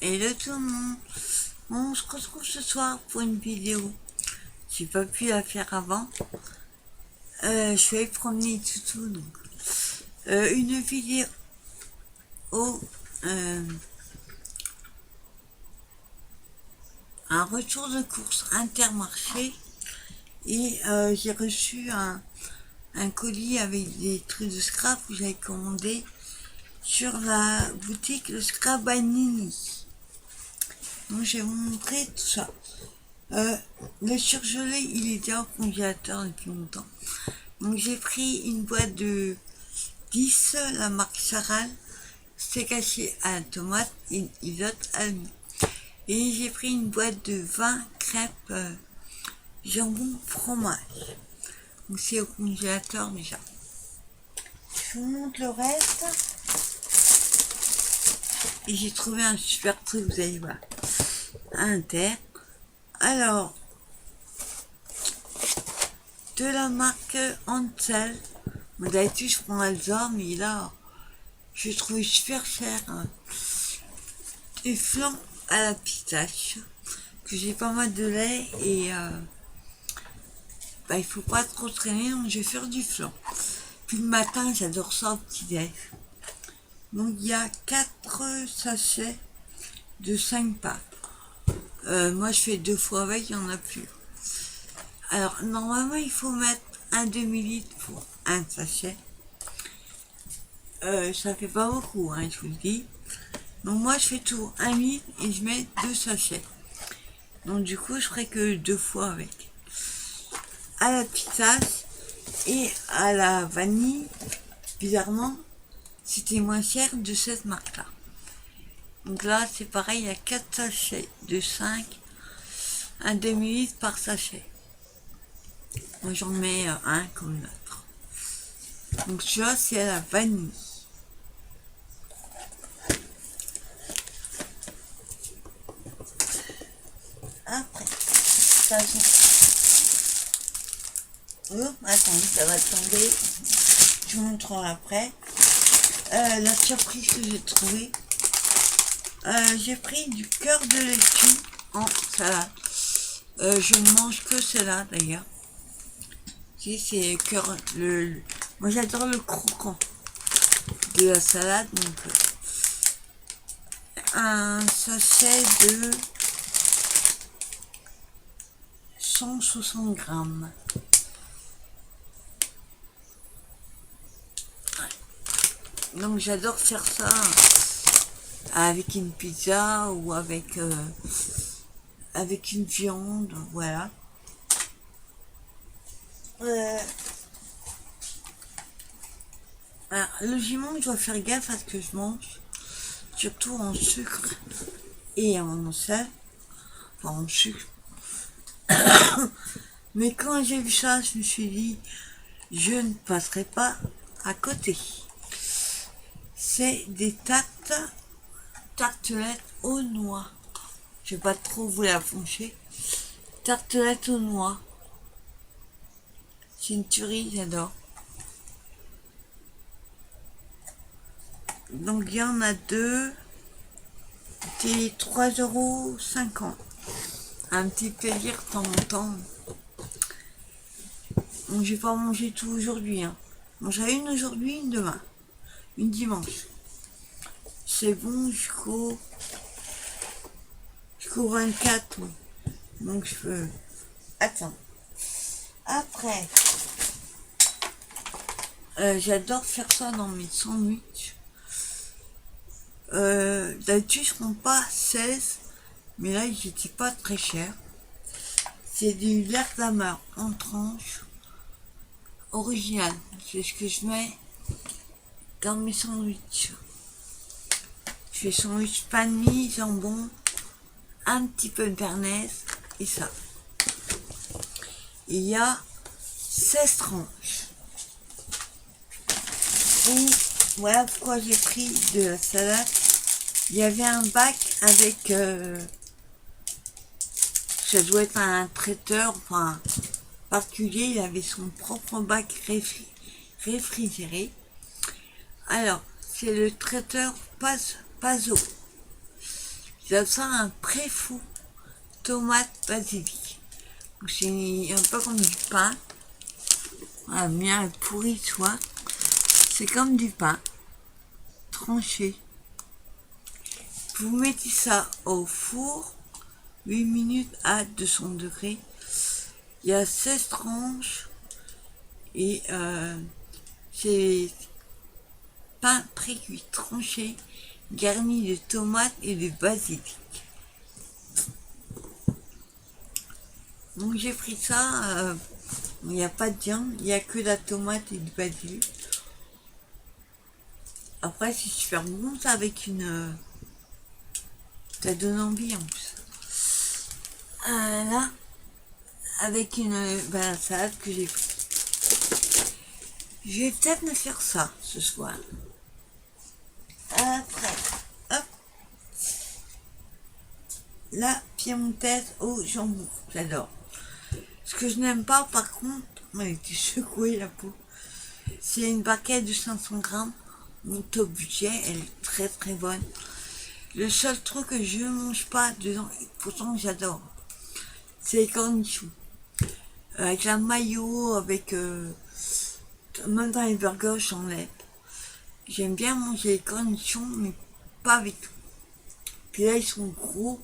Hello tout le monde. On se retrouve ce soir pour une vidéo. J'ai pas pu la faire avant. Je suis allée promener tout donc. Une vidéo. Un retour de course Intermarché. Et j'ai reçu un colis avec des trucs de scrap que j'avais commandé sur la boutique de Scrap by Nini. Donc je vais vous montrer tout ça. Le surgelé, il est déjà au congélateur depuis longtemps. Donc j'ai pris une boîte de 10, la marque Charal, steak haché à la tomate et isote à l'huile. Et j'ai pris une boîte de 20 crêpes jambon fromage. Donc c'est au congélateur déjà. Je vous montre le reste. Et j'ai trouvé un super truc, vous allez voir. Inter. Alors, de la marque Ansel. D'habitude, je prends Alza, mais là, j'ai trouvé super cher. Des flancs à la pistache. Que j'ai pas mal de lait et il faut pas trop traîner, donc je vais faire du flan. Puis le matin, j'adore ça au petit-déj. Donc il y a 4 sachets de 5 pâtes. Moi, je fais 2 fois avec, il n'y en a plus. Alors, normalement, il faut mettre un demi-litre pour un sachet. Ça fait pas beaucoup, hein, je vous le dis. Donc moi, je fais tout 1 litre et je mets 2 sachets. Donc du coup, je ferai que 2 fois avec. À la pistache et à la vanille, bizarrement, c'était moins cher de cette marque-là. Donc là, c'est pareil, il y a 4 sachets de 5, un demi-litre par sachet. Moi, j'en mets un comme l'autre. Donc celui-là, c'est à la vanille. Après, ça attendez, ça va tomber. Je vous montrerai après. La surprise que j'ai trouvée. J'ai pris du cœur de laitue en salade. Je ne mange que celle-là d'ailleurs. C'est cœur. Moi j'adore le croquant de la salade. Donc un sachet de 160 grammes. Donc j'adore faire ça avec une pizza ou avec une viande, voilà. Alors, logiquement, je dois faire gaffe à ce que je mange, surtout en sucre et en sel, enfin en sucre. Mais quand j'ai vu ça, je me suis dit, je ne passerai pas à côté. C'est des tartelettes aux noix. Je vais pas trop vous la foncer. Tartelettes aux noix. C'est une tuerie, j'adore. Donc il y en a 2. C'est 3,50 €. Un petit plaisir de temps en temps. Donc je vais pas manger tout aujourd'hui. Hein. Mangerai une aujourd'hui, une demain. Une dimanche. C'est bon jusqu'au 24. Oui. Donc je peux... Attends. Après, j'adore faire ça dans mes sandwichs. D'habitude, je prends pas 16, mais là, il n'était pas très cher. C'est du Verdamer en tranche original. C'est ce que je mets dans mes sandwichs. Je fais sandwich pain de mie, jambon, un petit peu de béarnaise et ça. Il y a 16 tranches. Et voilà pourquoi j'ai pris de la salade. Il y avait un bac avec... ça doit être un traiteur, enfin, particulier. Il avait son propre bac réfrigéré. Alors, c'est le traiteur Pazo. ça un préfou tomate basilic. C'est un peu comme du pain. Ah, bien pourri soit. C'est comme du pain tranché. Vous mettez ça au four 8 minutes à 200 degrés. Il y a 16 tranches et c'est pain précuit tranché garni de tomates et de basilic. Donc j'ai pris ça, il n'y a pas de viande, il n'y a que la tomate et du basilic. Après c'est super bon ça avec une... ça donne envie en plus. Là, avec une salade que j'ai pris. Je vais peut-être me faire ça ce soir. Après, hop, la piémontaise au jambon, j'adore. Ce que je n'aime pas par contre, m'a été secouée la peau, c'est une barquette de 500 grammes, mon top budget, elle est très très bonne. Le seul truc que je ne mange pas dedans, et pourtant j'adore, c'est les cornichons. Avec la mayo, avec... même dans les burgers, j'enlève. J'aime bien manger les cornichons, mais pas avec tout. Puis là, ils sont gros,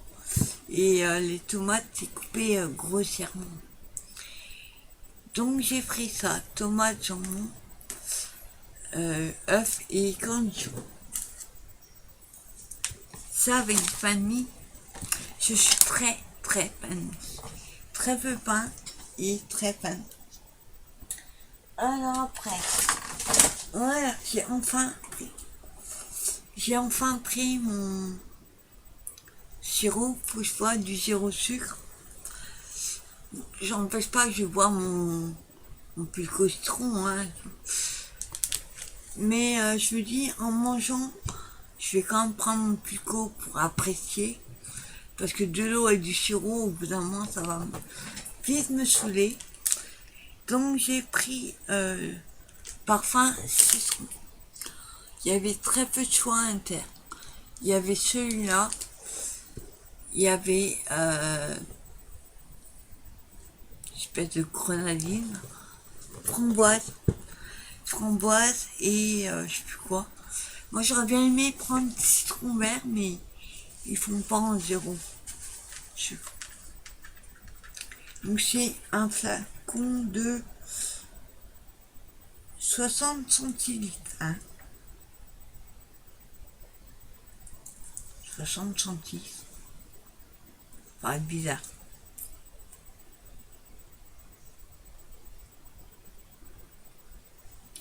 et les tomates, c'est coupé grossièrement. Donc j'ai pris ça, tomates, jambon, œufs et cornichons. Ça avec du pain de mie, je suis très très pain de mie. Très peu pain et très pain. Alors après, voilà, j'ai enfin pris mon sirop, faut que je bois du zéro sucre. J'empêche pas que je bois mon pulco citron, hein. Mais je me dis, en mangeant, je vais quand même prendre mon pulco pour apprécier. Parce que de l'eau et du sirop, au bout d'un moment, ça va vite me saouler. Donc j'ai pris parfum citron. Il y avait très peu de choix inter. Il y avait celui-là. Il y avait espèce de grenadine, framboise et je sais plus quoi. Moi j'aurais bien aimé prendre citron vert, mais ils font pas en zéro. Je sais pas. Donc c'est un flacon de 60 centilitres. Hein. 60 centilitres. Ça paraît bizarre.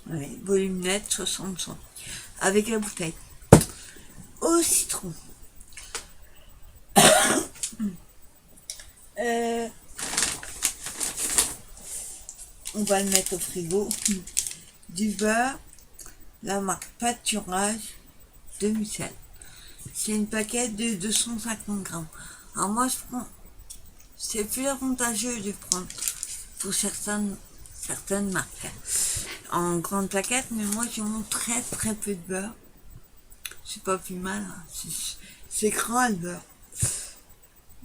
Ouais, volume net 60 centilitres. Avec la bouteille. Au citron. On va le mettre au frigo. Du beurre, la marque Pâturage de Michel. C'est une paquette de 250 grammes. Alors moi je prends, c'est plus avantageux de prendre pour certaines marques en grande paquette, mais moi je monte très très peu de beurre. C'est pas plus mal, hein. C'est grand le beurre.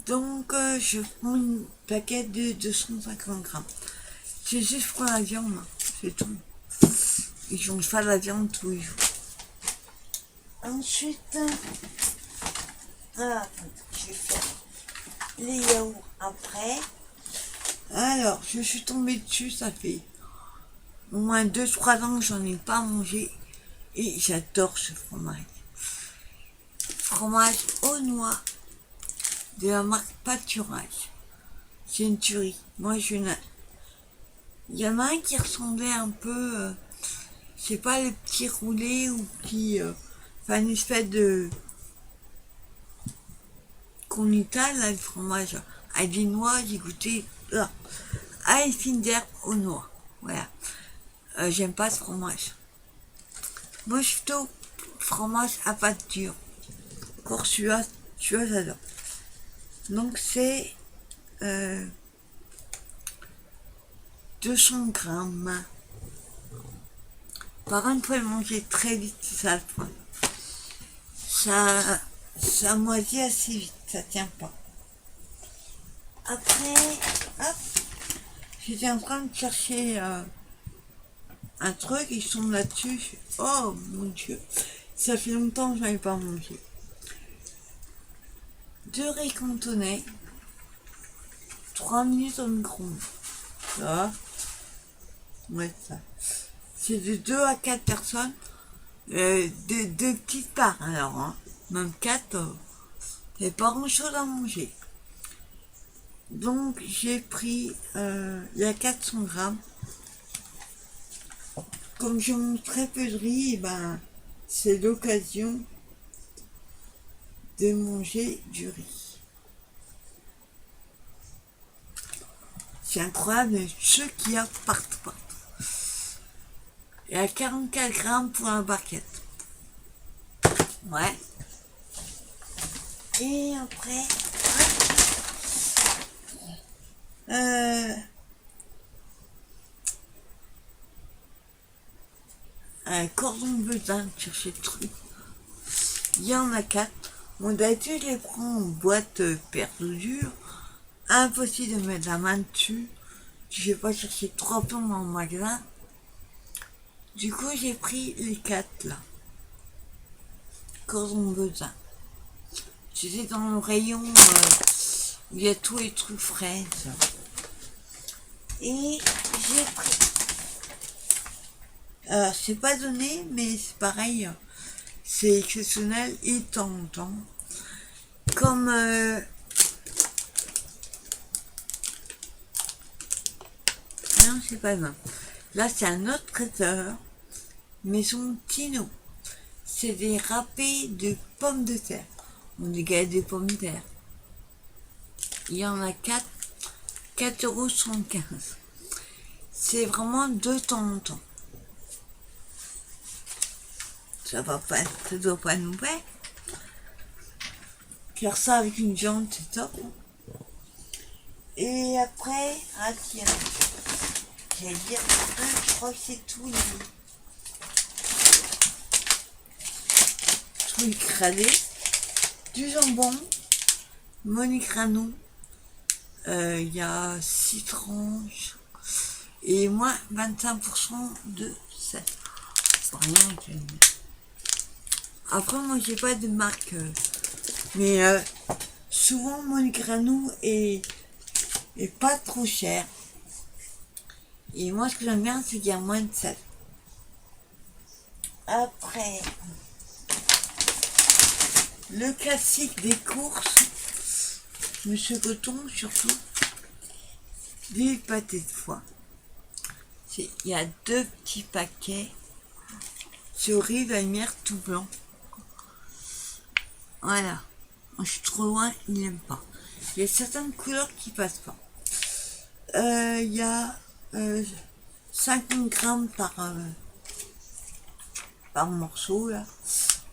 Donc je prends une paquette de 250 grammes. C'est juste pour la viande, c'est tout. Ils changent pas la viande tous les jours. Ensuite, je vais faire les yaourts après. Alors, je suis tombée dessus, ça fait au moins 2-3 ans que j'en ai pas mangé et j'adore ce fromage. Fromage aux noix de la marque Pâturage. C'est une tuerie. Moi, il y en a un qui ressemblait un peu, c'est pas le petit roulé ou qui, enfin une espèce de qu'on étale là, le fromage à des noix, j'ai goûté à une fine d'herbe aux noix. Voilà. J'aime pas ce fromage. Moi, je suis plutôt fromage à pâte dure. Encore celui-là, j'adore. Donc, c'est 200 grammes. Par contre, il faut le manger très vite, c'est ça le point. Ça, ça moisit assez vite, ça tient pas. Après, hop, j'étais en train de chercher un truc, ils sont là-dessus. Oh mon dieu, ça fait longtemps que je n'avais pas mangé. 2 riz cantonais, 3 minutes au micro-ondes. Ça va? Ouais, ça. C'est de 2 à 4 personnes. Deux petites parts alors, hein. Même 4, c'est pas grand chose à manger. Donc j'ai pris, il y a 400 grammes. Comme je mange très peu de riz, ben, c'est l'occasion de manger du riz. C'est incroyable ce qu'il y a partout. Il y a 44 grammes pour la barquette. Ouais. Et après, un cordon bleu d'Inde, chercher le truc. Il y en a 4. Bon, d'habitude, je les prends en boîte perdue. Impossible de mettre la main dessus. Je vais pas chercher 3 plombs dans le magasin. Du coup, j'ai pris les 4 là. Cordon bleu d'Inde. J'étais dans le rayon où il y a tous les trucs frais. Ça. Et j'ai pris. Alors, c'est pas donné, mais c'est pareil. C'est exceptionnel et de temps en temps. Comme non, c'est pas ça. Là, c'est un autre traiteur, Maison Tino. C'est des râpés de pommes de terre. On dit galettes de pommes de terre. Il y en a 4, 4,75 €. C'est vraiment de temps en temps. Ça va pas, ça doit pas nous faire. Faire ça avec une viande, c'est top. Et après, ah tiens, j'allais dire, je crois que c'est tout les trucs cradés. Du jambon, Monique Ranou, il y a 6 tranches, et moi 25% de sel. C'est rien que... Après, moi j'ai pas de marque, mais souvent Monique Ranou est pas trop cher. Et moi ce que j'aime bien c'est qu'il y a moins de sel. Après, le classique des courses, Monsieur Coton surtout, des pâtés de foie. Il y a 2 petits paquets. C'est horrible, la lumière tout blanc. Voilà. Moi, je suis trop loin, il n'aime pas. Il y a certaines couleurs qui passent pas. Il y a 50 grammes par morceau là.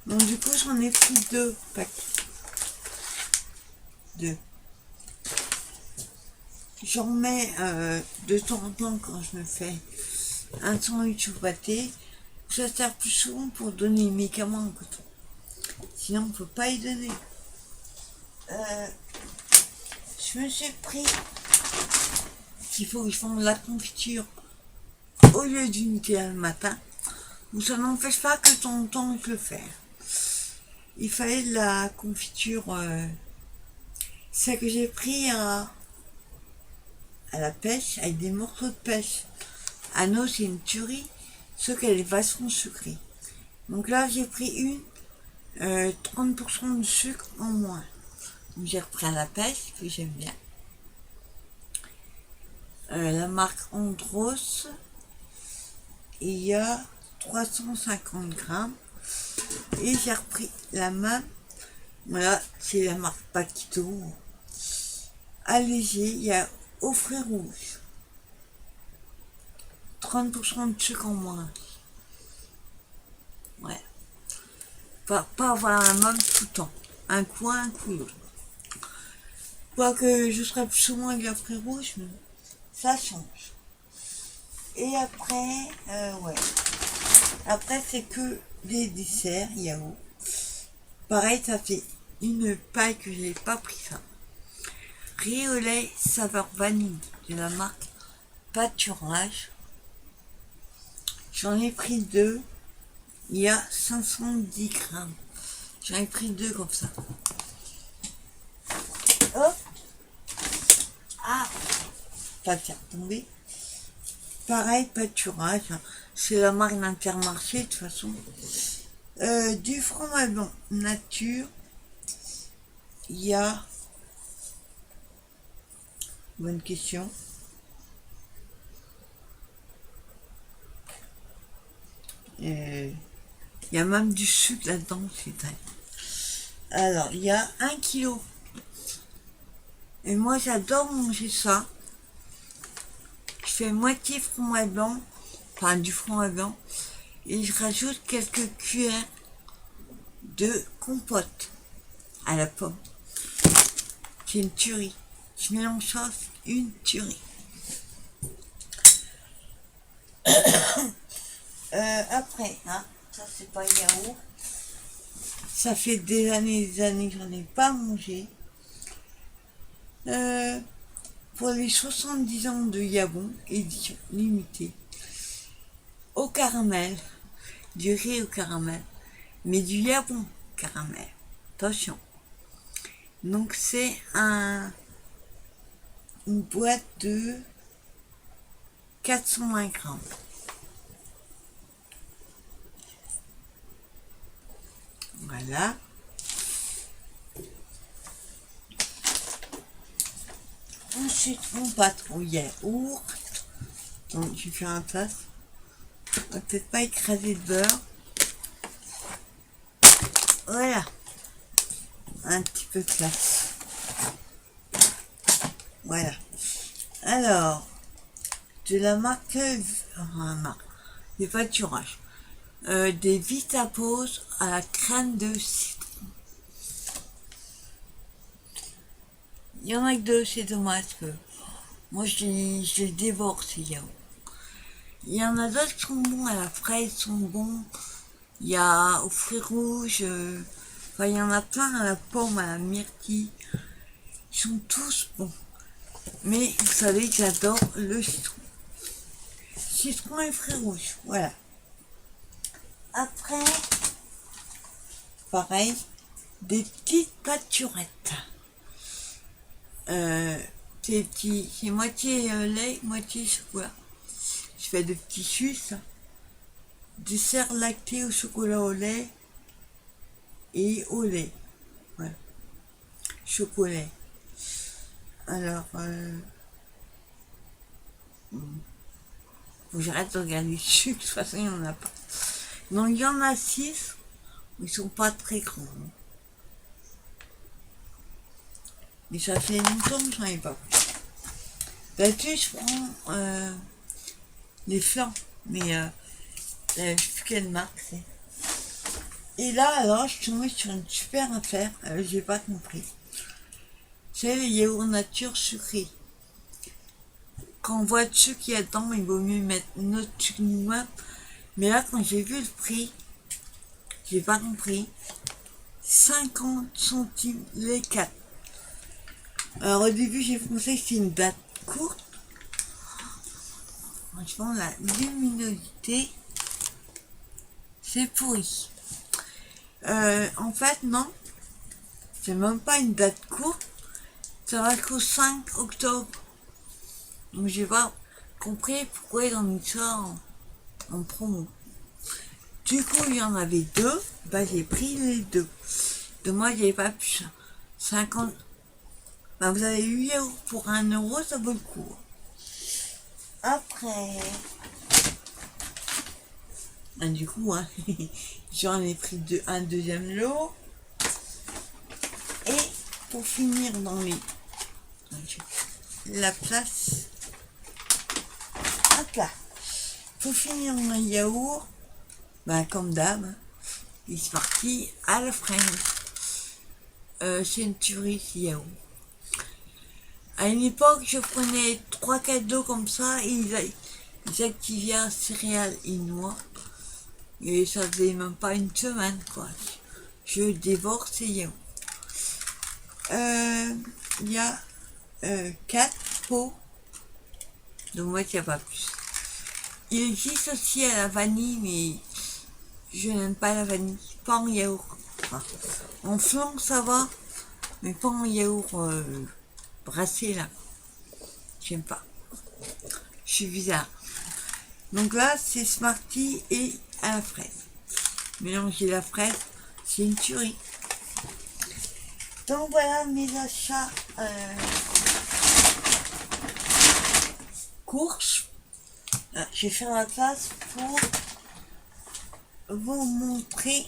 Donc du coup j'en ai pris 2 paquets. 2. J'en mets de temps en temps quand je me fais un sandwich au pâté. Ça sert plus souvent pour donner les médicaments au coton. Sinon on peut pas y donner. Je me suis pris qu'il faut que je fasse la confiture au lieu du Nutella le matin. Donc ça n'empêche pas que de temps en temps je le fais. Il fallait de la confiture, celle que j'ai pris à la pêche, avec des morceaux de pêche. Anneau, c'est une tuerie, sauf qu'elle est vachement sucrée. Donc là, j'ai pris une, 30% de sucre en moins. Donc j'ai repris à la pêche, que j'aime bien. La marque Andros, et il y a 350 grammes. Et j'ai repris la même. Voilà, c'est la marque Paquito. Allégé, il y a aux fruits rouges. 30% de sucre en moins. Ouais. Pas avoir un même tout le temps. Un coup un coup l'autre. Quoique je serais plus souvent avec la fruits rouge, mais ça change. Et après, ouais. Après, c'est que des desserts, yaourt. Pareil, ça fait une paille que j'avais pas pris ça. Riz au lait saveur vanille de la marque Pâturage. J'en ai pris deux. Il y a 510 grammes. J'en ai pris deux comme ça. Hop. Ah. Pas de faire tomber. Pareil, Pâturage. C'est la marque d'Intermarché de toute façon. Du fromage blanc nature. Il y a... Bonne question. Il y a même du sucre là-dedans, c'est vrai. Alors, il y a 1 kilo. Et moi, j'adore manger ça. Je fais moitié fromage blanc, enfin du fromage blanc, et je rajoute quelques cuillères de compote à la pomme. C'est une tuerie. Je mélange ça, c'est une tuerie. Après, hein, ça c'est pas yaourt. Ça fait des années que j'en ai pas mangé. Pour les 70 ans de Yabon, édition limitée. Au caramel, du riz au caramel, mais du Yabon caramel. Attention. Donc c'est une boîte de 420 grammes. Voilà. Ensuite, on pâte au yaourt. Donc, je vais faire un tasse. On va peut-être pas écraser de beurre. Voilà. Un petit peu de place. Voilà. Alors, de la marque... des pâturages. Des Vitapose à la crème de citron. Il y en a que deux, c'est dommage que moi je dévore ces yaourts. Il y en a d'autres qui sont bons, à la fraise sont bons. Il y a aux fruits rouges, enfin il y en a plein à la pomme, à la myrtille. Ils sont tous bons. Mais vous savez que j'adore le citron. Citron et fruits rouges, voilà. Après, pareil, des petites pâturettes. C'est moitié lait, moitié chocolat. Je fais de petits suces. Dessert lacté au chocolat au lait et au lait. Voilà. Chocolat. Alors, faut que j'arrête de regarder le sucre, de toute façon il n'y en a pas. Donc il y en a 6, ils sont pas très grands. Mais ça fait longtemps que j'en ai pas pris. Là-dessus, je prends les flancs, mais je sais plus quelle marque c'est. Et là, alors, je suis tombée sur une super affaire, j'ai pas compris. C'est les yaourts nature sucrés. Quand on voit le sucre qu'il y a dedans, il vaut mieux mettre notre sucre nous-mêmes. Mais là, quand j'ai vu le prix, j'ai pas compris. 50 centimes les 4. Alors au début, j'ai pensé que c'était une date courte. Franchement, la luminosité, c'est pourri. En fait, non. C'est même pas une date courte. Ça va jusqu'au 5 octobre. Donc j'ai pas compris pourquoi ils ont mis ça en promo. Du coup, il y en avait deux. Bah, j'ai pris les deux. De moi, j'avais pas pu ça. 50. Bah, vous avez 8 euros pour 1 euro, ça vaut le coup. Après. Bah, du coup, hein, j'en ai pris un deuxième lot. Et pour finir dans les. La place. Hop là. Pour finir dans les yaourts. Bah, comme d'hab, hein, il est parti à la fraise. C'est une tuerie, ce yaourt. À une époque, je prenais 3 cadeaux comme ça et ils activaient céréales et noix. Et ça faisait même pas une semaine, quoi. Je dévore ces yaourts. Il y a 4 pots de moitié, pas plus. Il existe aussi à la vanille, mais je n'aime pas la vanille, pas en yaourt. Enfin, en flan ça va, mais pas en yaourt brassé là. J'aime pas. Je suis bizarre. Donc là, c'est Smarty et à la fraise. Mélanger la fraise, c'est une tuerie. Donc voilà mes achats courses. Je vais faire la place pour vous montrer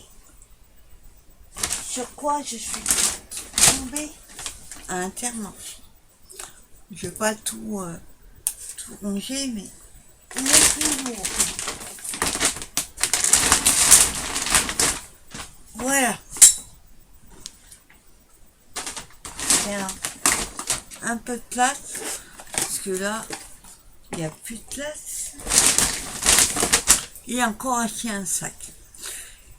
sur quoi je suis tombée à Intermarché. Je vais pas tout ranger, mais on est toujours. Voilà. Tiens, un peu de place, parce que là, il n'y a plus de place. Et encore acheté un sac.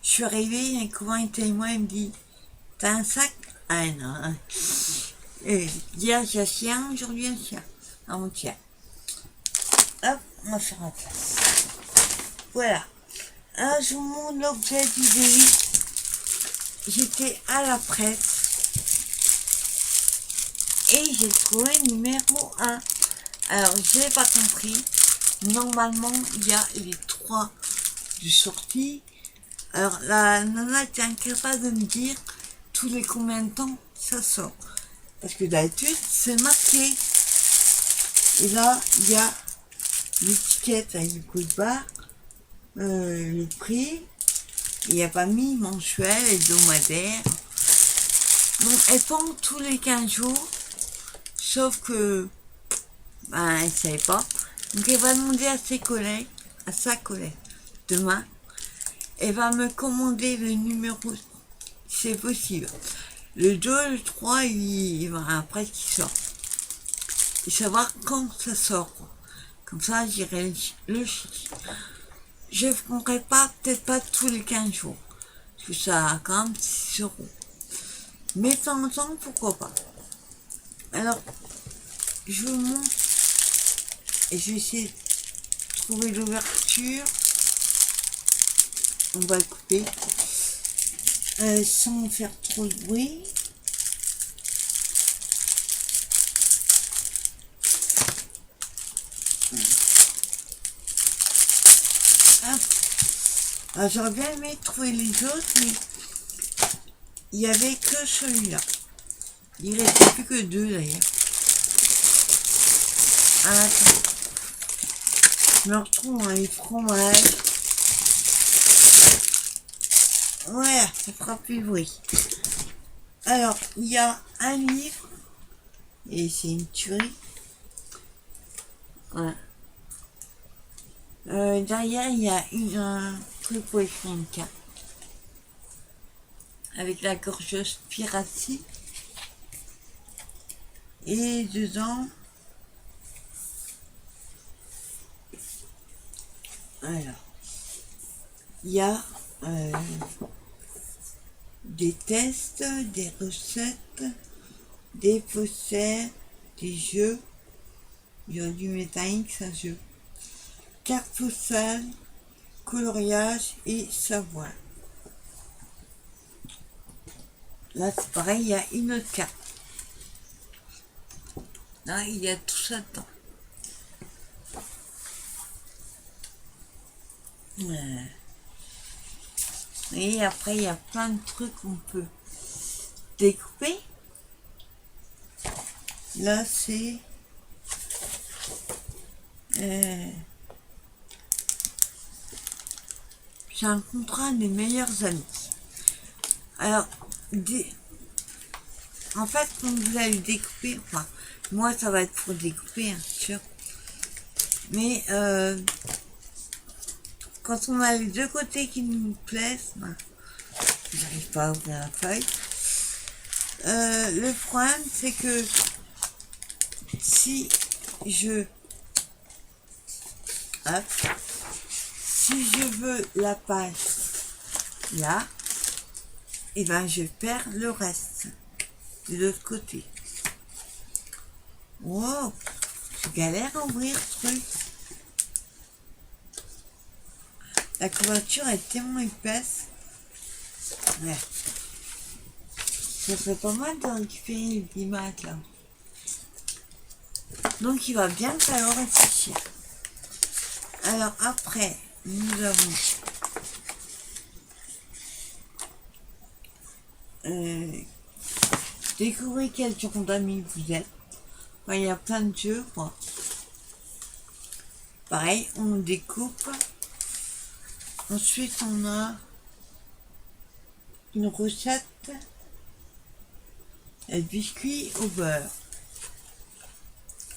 Je suis arrivée, et comment était moi, il me dit, t'as un sac? Ah non. Et hier j'ai acheté un, aujourd'hui un chien. Avant-hier. Hop, on va faire la place. Voilà. Alors je vous montre l'objet du délit. J'étais à la presse. Et j'ai trouvé numéro 1. Alors, je n'ai pas compris. Normalement, il y a les 3 de sortie. Alors, la nana était incapable de me dire tous les combien de temps ça sort. Parce que d'habitude, c'est marqué. Et là, il y a l'étiquette avec le code barre, le prix. Il n'y a pas mis mensuel, hebdomadaire. Donc, elle prend tous les 15 jours. Sauf que, ben, elle ne savait pas. Donc, elle va demander à sa collègue, demain, elle va me commander le numéro, si c'est possible. Le 2, le 3, il va après qu'il sort. Et savoir quand ça sort, quoi. Comme ça, j'irai le chercher. Je ne prendrai pas, peut-être pas tous les 15 jours. Parce que ça a quand même 6 euros. Mais de temps en temps, pourquoi pas. Alors, je vous montre et je vais essayer de trouver l'ouverture. On va le couper sans faire trop de bruit. J'aurais bien aimé trouver les autres, mais il n'y avait que celui-là. Il ne restait plus que 2 d'ailleurs. Attends. Je me retrouve dans les fromages. Voilà, ça fera plus de bruit. Alors, il y a un livre, et c'est une tuerie. Voilà. Derrière, il y a un truc pour écrire une carte. Avec la gorgeuse Piracy. Et dedans, alors, il y a des tests, des recettes, des posters, des jeux. J'aurais dû mettre un X, un jeu. Carte postale, coloriage et savoir. Là, c'est pareil, il y a une autre carte. Là, il y a tout ça dedans. Et après, il y a plein de trucs qu'on peut découper. Là, c'est j'ai un contrat des meilleurs amis. Alors, en fait, quand vous allez découper, enfin, moi, ça va être pour découper, hein, sûr. Mais quand on a les deux côtés qui nous plaisent, ben, j'arrive pas à ouvrir la feuille. Le problème, c'est que si je veux la page là, et ben je perds le reste. de l'autre côté. Wow, je galère à ouvrir ce truc. La couverture est tellement épaisse. Ouais. Ça serait pas mal de récupérer l'image là. Donc il va bien falloir réfléchir. Alors après, nous avons découvrez quel genre d'amis vous êtes. Enfin, il y a plein de jeux, quoi. Pareil, on découpe. Ensuite, on a une recette de biscuits au beurre.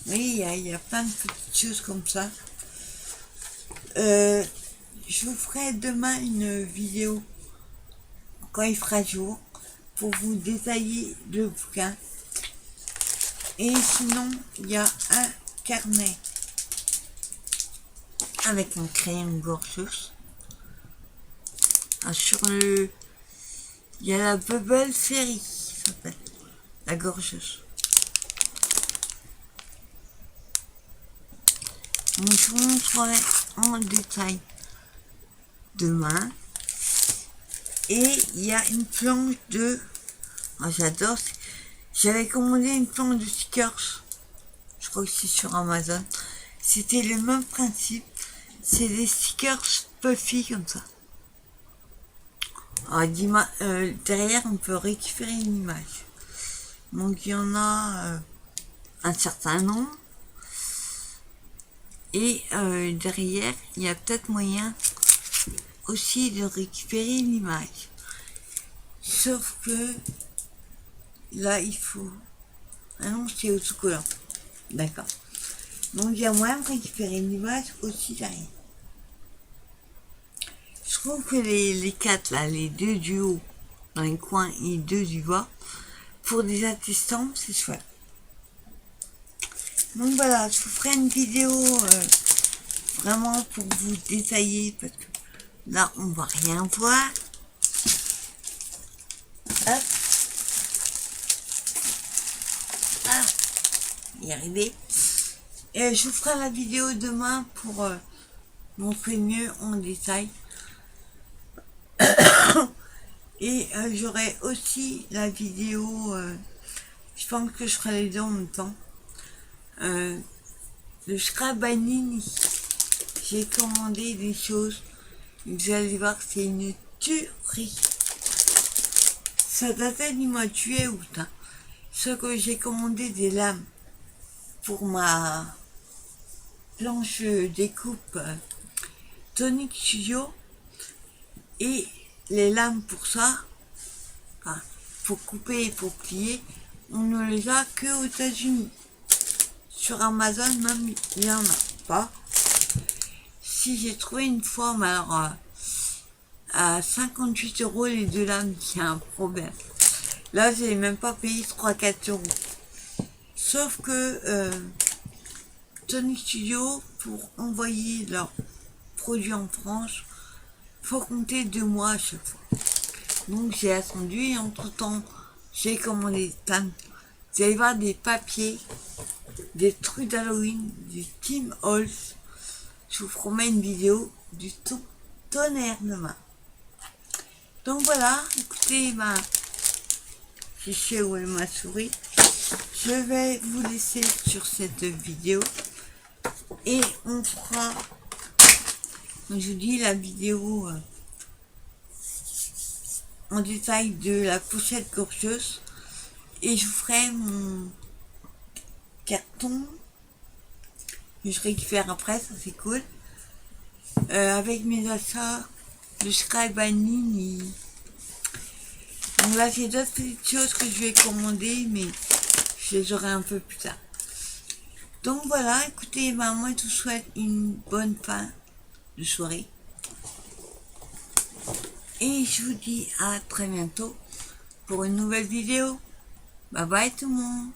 Oui, il y a plein de petites choses comme ça. Je vous ferai demain une vidéo quand il fera jour pour vous détailler le bouquin. Et sinon, il y a un carnet avec un crayon gorgeuse. Sur le... Il y a la Bubble Série, ça s'appelle, la gorgeuse. Donc, je vous montrerai en détail demain. Et il y a une planche de... Oh, j'adore. J'avais commandé une planche de stickers. Je crois que c'est sur Amazon. C'était le même principe. C'est des stickers puffy comme ça. Alors, derrière, on peut récupérer une image. Donc, il y en a un certain nombre. Et derrière, il y a peut-être moyen aussi de récupérer une image. Sauf que là, il faut... Ah non, c'est autocollant. D'accord. Donc, il y a moyen de récupérer une image aussi derrière. Je trouve que les quatre, là, les deux du haut dans les coins et deux du bas, pour des attestants, c'est chouette. Donc voilà, je vous ferai une vidéo vraiment pour vous détailler, parce que là, on va rien voir. Hop. Ah, y arriver. Et je vous ferai la vidéo demain pour montrer mieux en détail. Et j'aurai aussi la vidéo, je pense que je ferai les deux en même temps, le Scrabanini. J'ai commandé des choses, vous allez voir que c'est une tuerie. Ça datait du mois de juillet août, hein. Sauf que j'ai commandé des lames pour ma planche découpe Tonic Studio, et les lames pour ça, enfin, pour couper et pour plier, on ne les a que aux États-Unis. Sur Amazon même, il n'y en a pas. Si j'ai trouvé une fois, mais alors à 58 € les deux lames, il y a un problème. Là, je n'ai même pas payé 3-4 €. Sauf que Tonic Studio, pour envoyer leurs produits en France, faut compter 2 mois à chaque fois. Donc j'ai attendu et entre temps j'ai commandé plein de... Vous allez voir des papiers, des trucs d'Halloween, du Tim Holtz. Je vous promets une vidéo du tout tonnerre demain. Donc voilà, écoutez, je sais où est ma souris. Je vais vous laisser sur cette vidéo et on fera, comme je vous dis, la vidéo en détail de la pochette gorgeuse, et je vous ferai mon carton que je récupère après, ça c'est cool, avec mes achats de Scrabanini. Donc là j'ai d'autres petites choses que je vais commander, mais je les aurai un peu plus tard. Donc voilà, écoutez, moi je vous souhaite une bonne fin de soirée. Et je vous dis à très bientôt pour une nouvelle vidéo. Bye bye tout le monde.